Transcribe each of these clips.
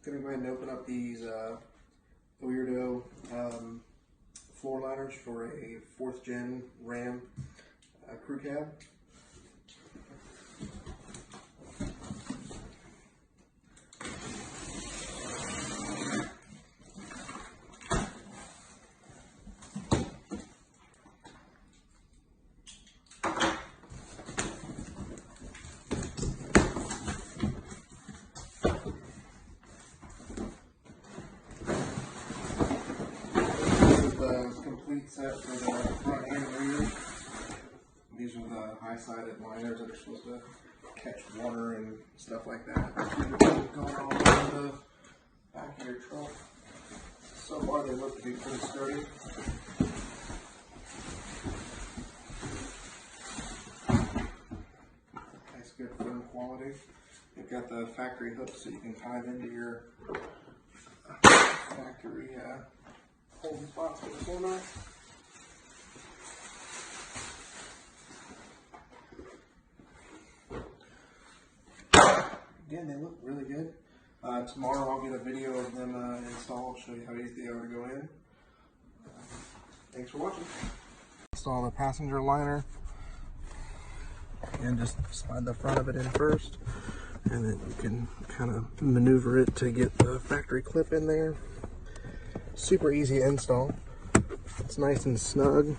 Gonna go ahead and open up these oEdRo floor liners for a 4th gen Ram crew cab. Complete set for the front and rear. These are the high-sided liners that are supposed to catch water and stuff like that. Going all over the back of your truck. So far they look to be pretty sturdy. Nice, good firm quality. You've got the factory hooks so you can tie them into your factory holding spots for the floor mat. Again, they look really good. Tomorrow I'll get a video of them installed, show you how easy they are to go in. Thanks for watching. Install the passenger liner and just slide the front of it in first, and then you can kind of maneuver it to get the factory clip in there. Super easy to install. It's nice and snug.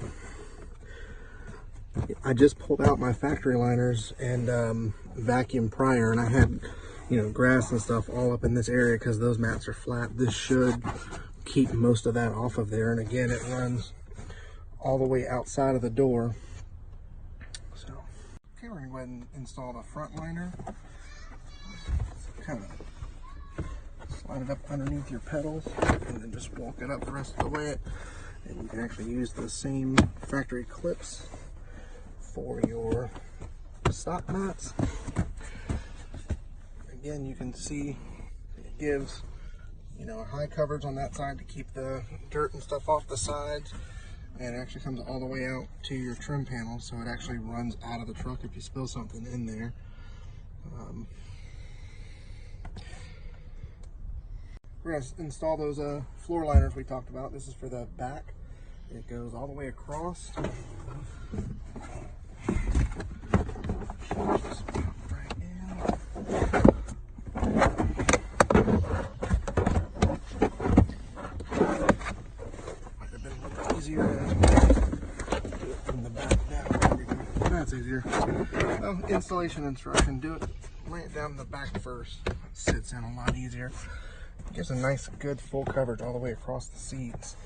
I just pulled out my factory liners and vacuum prior, and I had, grass and stuff all up in this area because those mats are flat. This should keep most of that off of there. And again, it runs all the way outside of the door. So, okay, we're gonna go ahead and install the front liner. Kind of slide it up underneath your pedals and then just walk it up the rest of the way. And you can actually use the same factory clips for your stop mats. Again, you can see it gives, a high coverage on that side to keep the dirt and stuff off the sides. And it actually comes all the way out to your trim panel, so it actually runs out of the truck if you spill something in there. We're going to install those floor liners we talked about. This is for the back. It goes all the way across. Just pop right in. Might have been a little easier as well. Do it from the back down. There we go. That's easier. Well, installation instruction. Lay it down in the back first. It sits in a lot easier. Gives a nice, good, full coverage all the way across the seats.